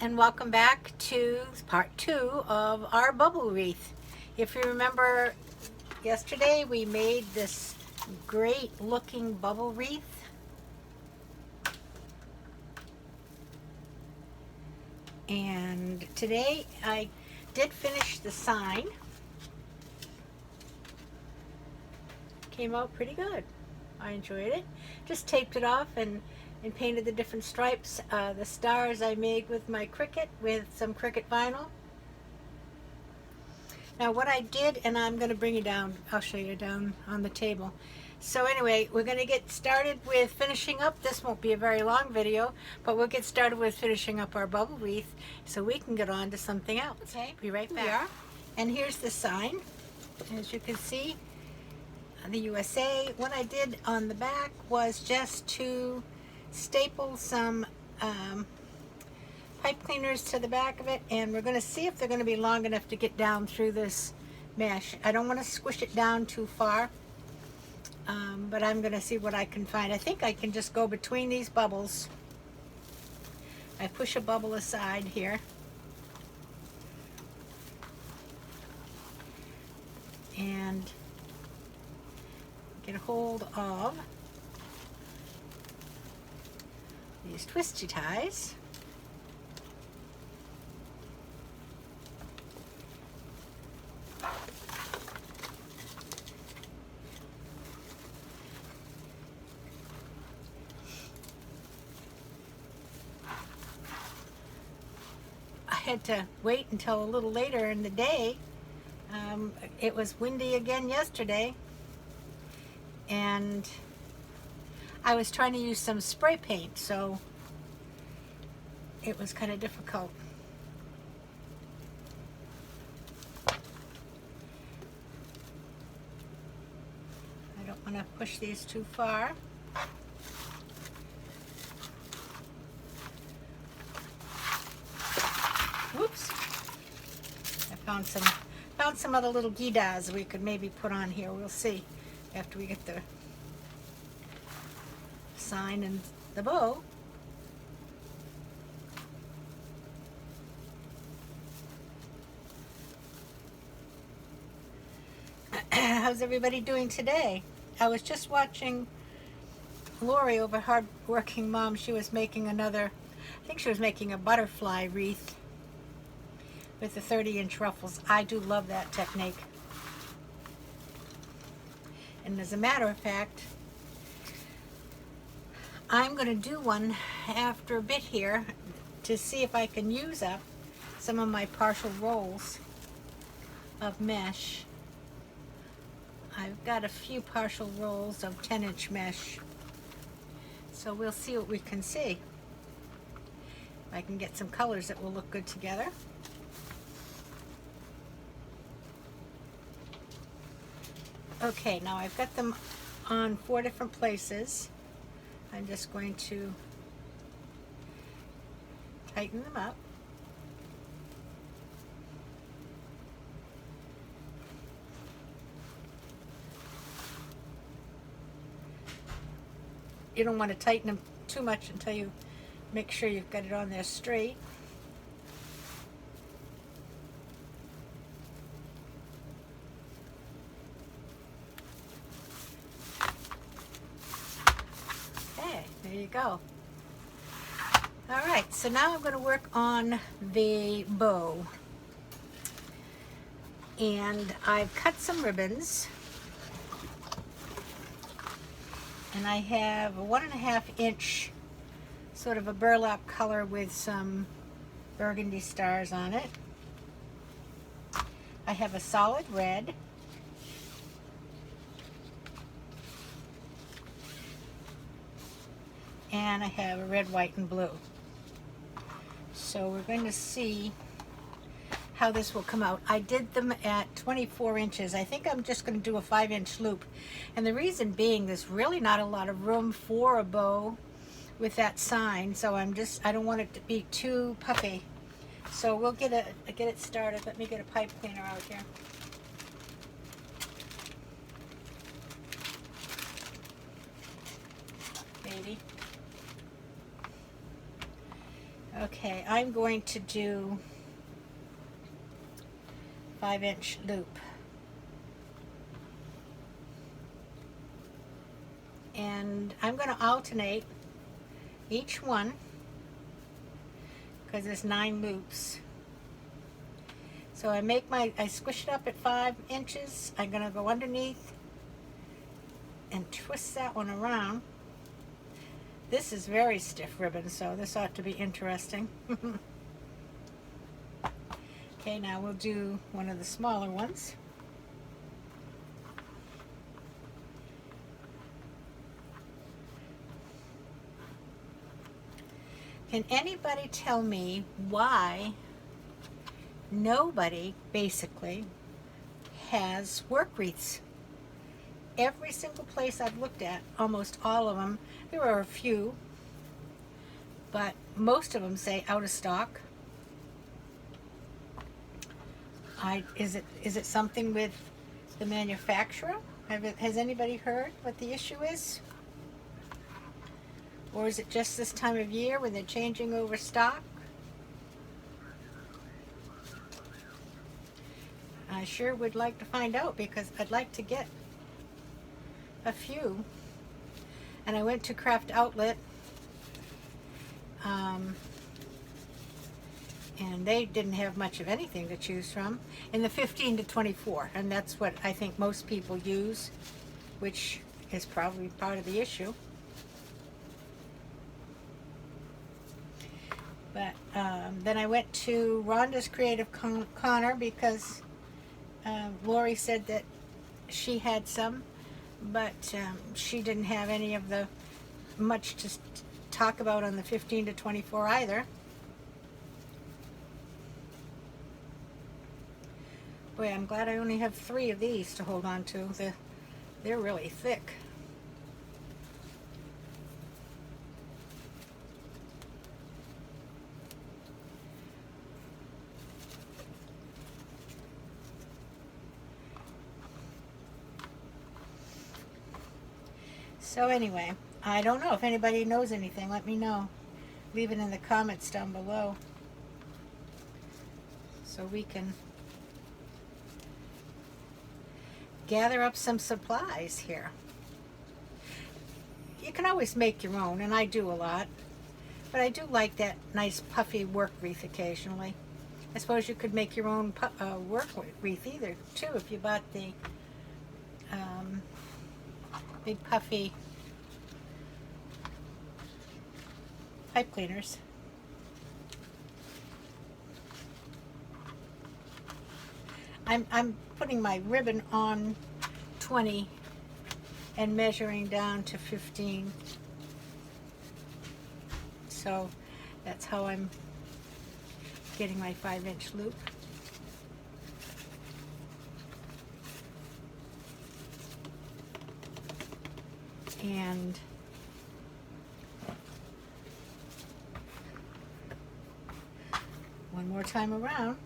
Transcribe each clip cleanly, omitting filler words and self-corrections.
and welcome back to part 2 of our bubble wreath. If you remember, yesterday we made this great looking bubble wreath, and today I did finish the sign. Came out pretty good. I enjoyed it. Just taped it off and painted the different stripes. The stars I made with my Cricut, with some Cricut vinyl. Now what I did, and I'm going to bring you down, I'll show you down on the table. So anyway, we're going to get started with finishing up. This won't be a very long video, but we'll get started with finishing up our bubble wreath so we can get on to something else. Okay, be right back. We are. And here's the sign. As you can see, the USA. What I did on the back was just to staple some pipe cleaners to the back of it, and we're going to see if they're going to be long enough to get down through this mesh. I don't want to squish it down too far, but I'm going to see what I can find. I think I can just go between these bubbles. I push a bubble aside here, and get a hold of these twisty ties. I had to wait until a little later in the day. It was windy again yesterday, and I was trying to use some spray paint, so it was kind of difficult. I don't want to push these too far. Whoops. I found some other little geedas we could maybe put on here. We'll see after we get the sign and the bow. How's everybody doing today? I was just watching Lori over Hard Working Mom. She was making I think she was making a butterfly wreath with the 30-inch ruffles. I do love that technique. And as a matter of fact, I'm going to do one after a bit here to see if I can use up some of my partial rolls of mesh. I've got a few partial rolls of 10-inch mesh, so we'll see what we can see. If I can get some colors that will look good together. Okay, now I've got them on 4 different places. I'm just going to tighten them up. You don't want to tighten them too much until you make sure you've got it on there straight. There you go. All right, so now I'm going to work on the bow. And I've cut some ribbons. And I have a 1.5 inch sort of a burlap color with some burgundy stars on it. I have a solid red. And I have a red, white, and blue. So we're going to see how this will come out. I did them at 24 inches. I think I'm just going to do a 5-inch loop. And the reason being, there's really not a lot of room for a bow with that sign. So I don't want it to be too puffy. So we'll get it started. Let me get a pipe cleaner out here. Maybe. Okay, I'm going to do 5-inch loop. And I'm going to alternate each one because there's 9 loops. So I squish it up at 5 inches. I'm going to go underneath and twist that one around. This is very stiff ribbon, so this ought to be interesting. Okay, now we'll do one of the smaller ones. Can anybody tell me why nobody basically has work wreaths? Every single place I've looked at, almost all of them, there are a few, but most of them say out of stock. Is it something with the manufacturer? Has anybody heard what the issue is? Or is it just this time of year when they're changing over stock? I sure would like to find out because I'd like to get a few. And I went to Craft Outlet and they didn't have much of anything to choose from in the 15 to 24, and that's what I think most people use, which is probably part of the issue. But then I went to Rhonda's Creative Corner because Lori said that she had some, but she didn't have any of the much to talk about on the 15 to 24 either. Boy, I'm glad I only have 3 of these to hold on to. They're really thick. So anyway, I don't know if anybody knows anything. Let me know. Leave it in the comments down below so we can gather up some supplies here. You can always make your own, and I do a lot, but I do like that nice puffy work wreath occasionally. I suppose you could make your own work wreath either too if you bought the big puffy pipe cleaners. I'm putting my ribbon on 20 and measuring down to 15. So that's how I'm getting my 5-inch loop. And one more time around.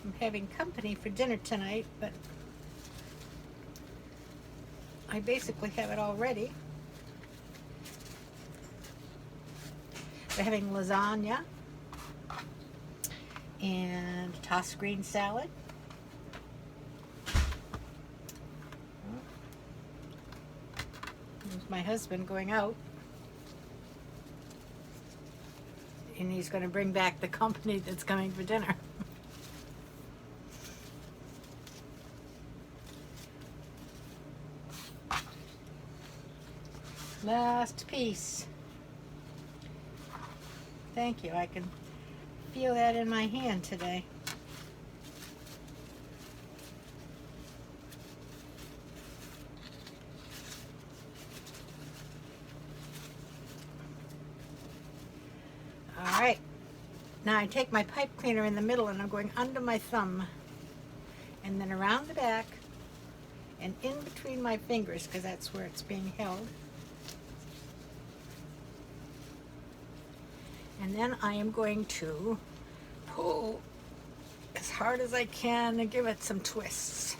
I'm having company for dinner tonight, but I basically have it all ready. We're having lasagna and tossed green salad. There's my husband going out. And he's going to bring back the company that's coming for dinner. Last piece. Thank you. I can feel that in my hand today. All right. Now I take my pipe cleaner in the middle and I'm going under my thumb and then around the back and in between my fingers, because that's where it's being held. And then I am going to pull as hard as I can and give it some twists.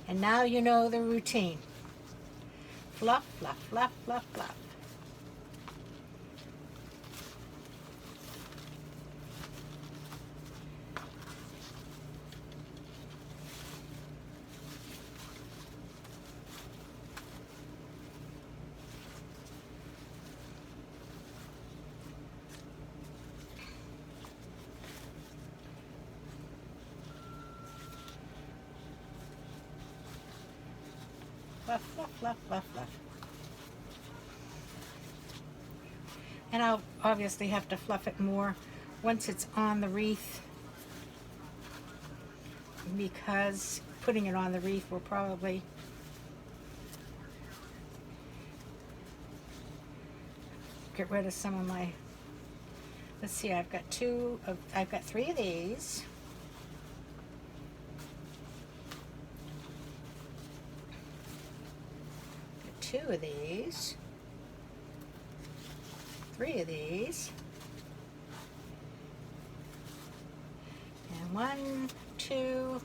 And now you know the routine. Fluff, fluff, fluff, fluff, fluff. Fluff, fluff, fluff, fluff, fluff. And I'll obviously have to fluff it more once it's on the wreath, because putting it on the wreath will probably get rid of some of my, let's see, I've got three of these. Two of these, three of these, and 1, 2,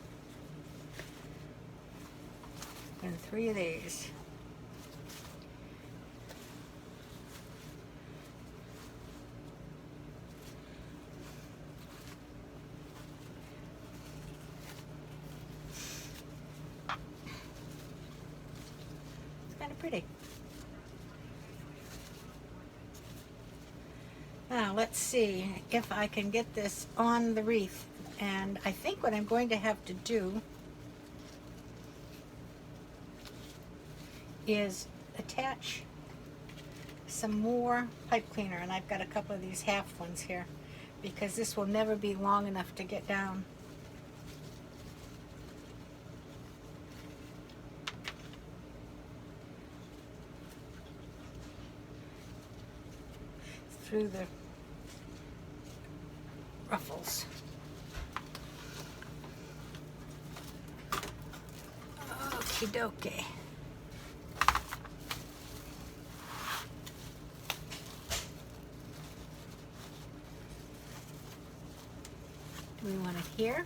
and 3 of these. Pretty. Now let's see if I can get this on the wreath, and I think what I'm going to have to do is attach some more pipe cleaner, and I've got a couple of these half ones here because this will never be long enough to get down. Through the ruffles. Okie dokie. Do we want it here?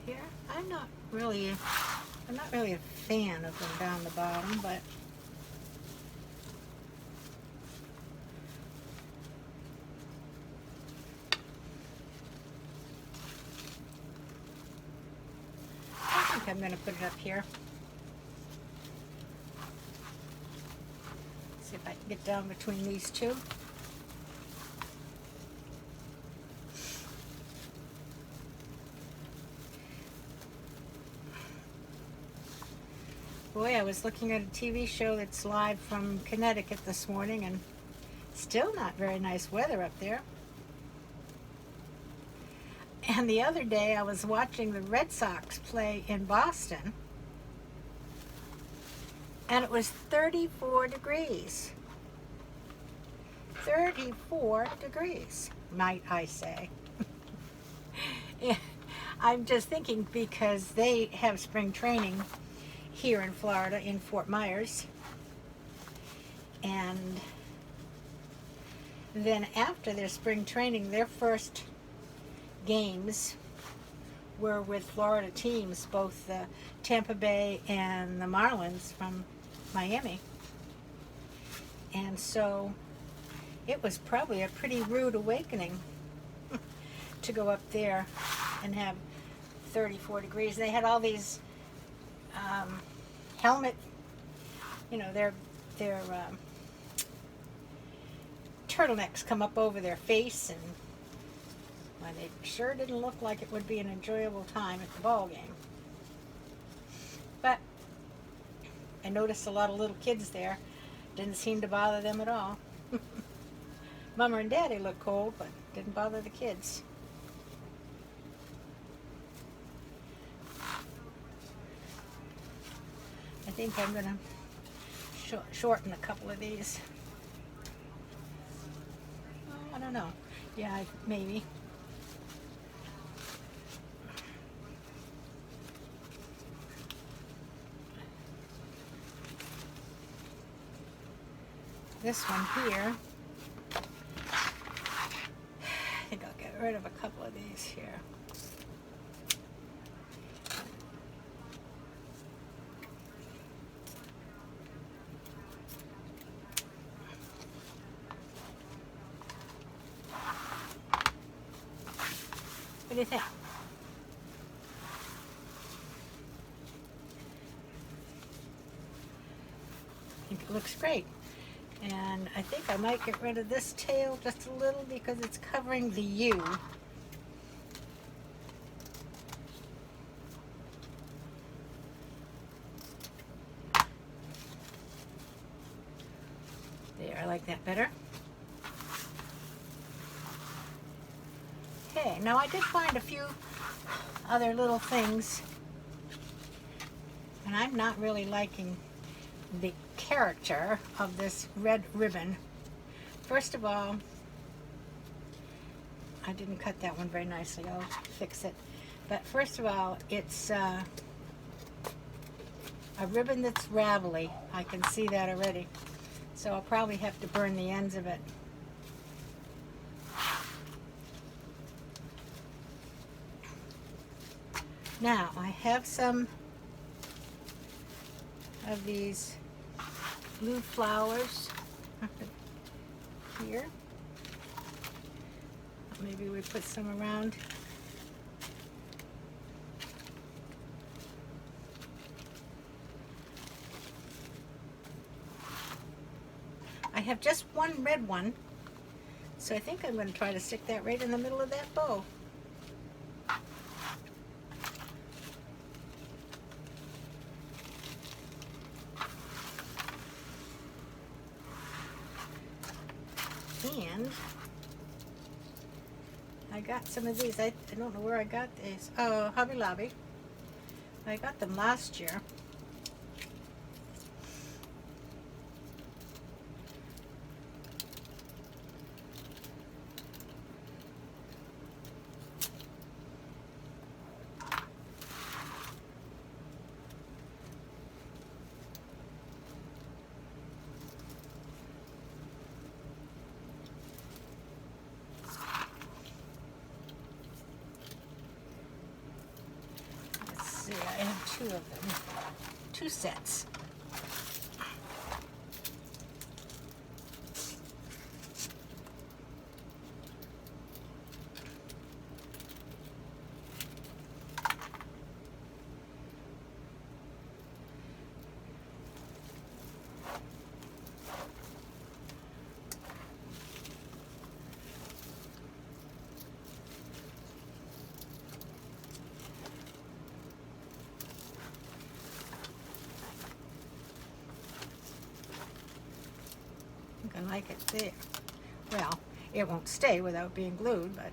Here? I'm not really a fan of them down the bottom, but I'm going to put it up here. See if I can get down between these two. Boy, I was looking at a TV show that's live from Connecticut this morning, and still not very nice weather up there. And the other day I was watching the Red Sox play in Boston, and it was 34 degrees. 34 degrees, might I say. Yeah, I'm just thinking because they have spring training here in Florida in Fort Myers, and then after their spring training, their first games were with Florida teams, both the Tampa Bay and the Marlins from Miami. And so it was probably a pretty rude awakening to go up there and have 34 degrees. They had all these helmet, you know, their turtlenecks come up over their face, and well, it sure didn't look like it would be an enjoyable time at the ball game. But I noticed a lot of little kids there. Didn't seem to bother them at all. Mama and Daddy looked cold, but didn't bother the kids. I think I'm going to shorten a couple of these. Oh, I don't know. Yeah, maybe. This one here, I think I'll get rid of a couple of these here. What do you think? I think it looks great. And I think I might get rid of this tail just a little because it's covering the U. There, I like that better. Okay, now I did find a few other little things, and I'm not really liking the character of this red ribbon. First of all, I didn't cut that one very nicely. I'll fix it. But first of all, it's a ribbon that's ravelly. I can see that already. So I'll probably have to burn the ends of it. Now, I have some of these blue flowers here. Maybe we put some around. I have just one red one, so I think I'm going to try to stick that right in the middle of that bow. And I got some of these. I don't know where I got these. Oh, Hobby Lobby. I got them last year. I have two of them, two sets. I like it there. Well, it won't stay without being glued, but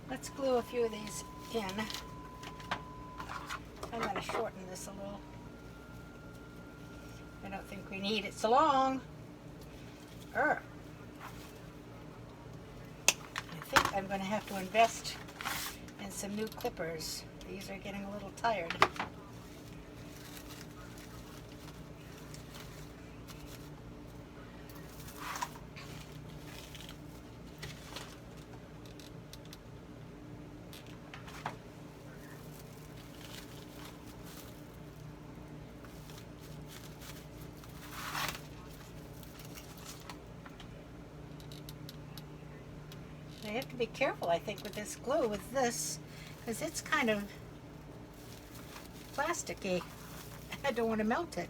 let's glue a few of these in. I'm going to shorten this a little. I don't think we need it so long. I think I'm going to have to invest in some new clippers. These are getting a little tired. I have to be careful, I think, with this glue, with this, because it's kind of plasticky. I don't want to melt it.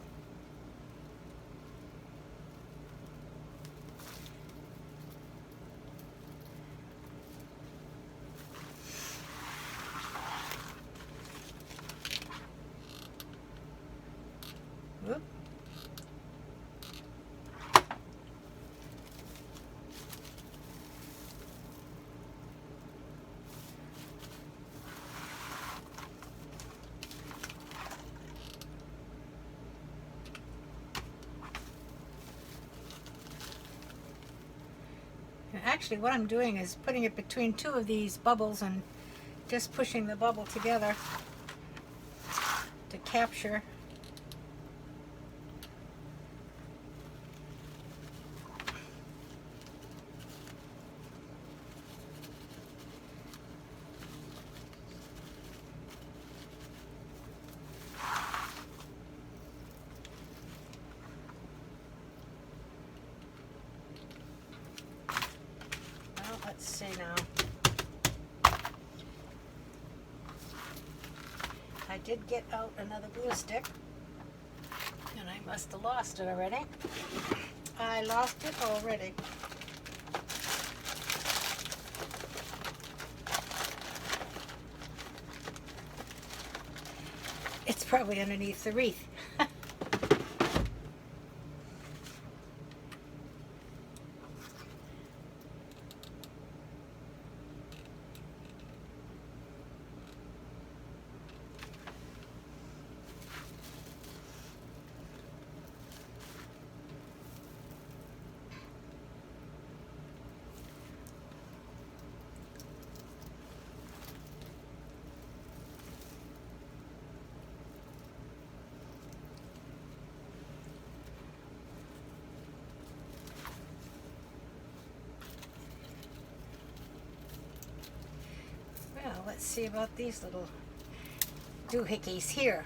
Whoop. actually what I'm doing is putting it between two of these bubbles and just pushing the bubble together to capture. Well, let's see now. I did get out another glue stick, and I must have lost it already. I lost it already. It's probably underneath the wreath. Well, let's see about these little doohickeys here.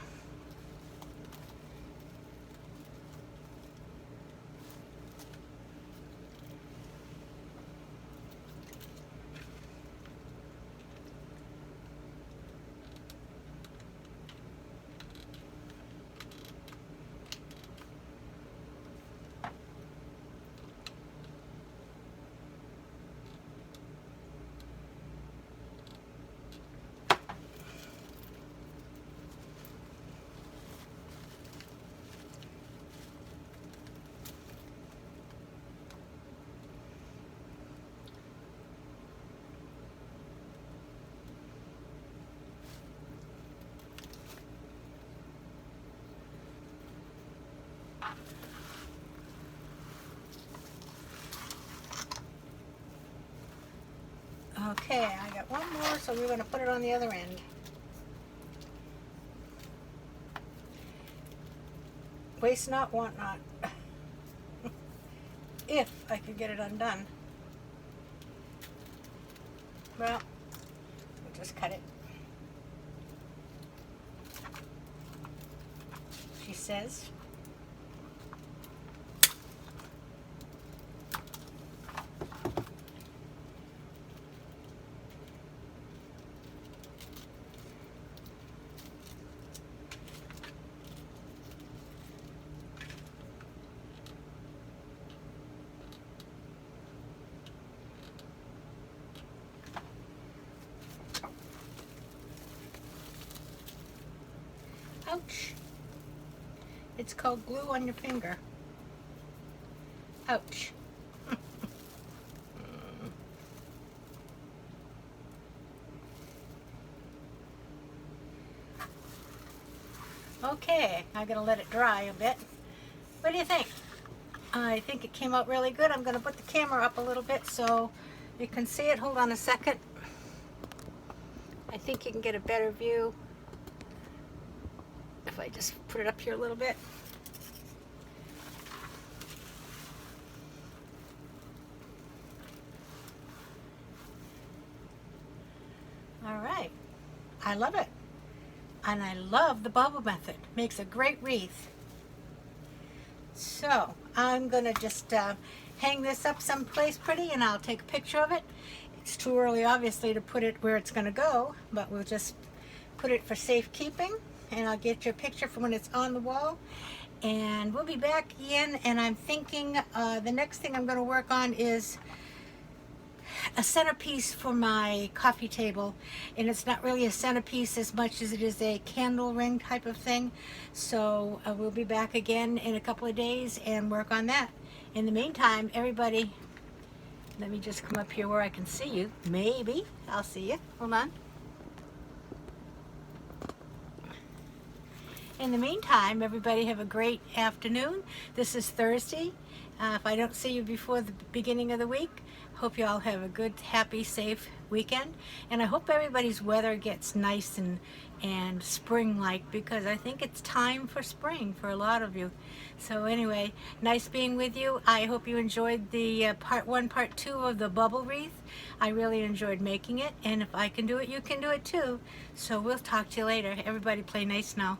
Okay, I got one more, so we're going to put it on the other end. Waste not, want not. If I could get it undone. Well, we'll just cut it. She says. Ouch. It's called glue on your finger. Ouch. Okay, I'm going to let it dry a bit. What do you think? I think it came out really good. I'm going to put the camera up a little bit so you can see it. Hold on a second. I think you can get a better view if I just put it up here a little bit. All right. I love it. And I love the bubble method. Makes a great wreath. So I'm going to just hang this up someplace pretty, and I'll take a picture of it. It's too early, obviously, to put it where it's going to go, but we'll just put it for safekeeping, and I'll get you a picture from when it's on the wall. And we'll be back again, and I'm thinking the next thing I'm going to work on is a centerpiece for my coffee table, and it's not really a centerpiece as much as it is a candle ring type of thing. So we'll be back again in a couple of days and work on that. In the meantime, everybody, let me just come up here where I can see you. Maybe I'll see you. Hold on. In the meantime, everybody have a great afternoon. This is Thursday. If I don't see you before the beginning of the week, Hope you all have a good, happy, safe weekend. And I hope everybody's weather gets nice and spring-like, because I think it's time for spring for a lot of you. So anyway, nice being with you. I hope you enjoyed the part 1, part 2 of the bubble wreath. I really enjoyed making it, and if I can do it, you can do it too. So we'll talk to you later. Everybody play nice now.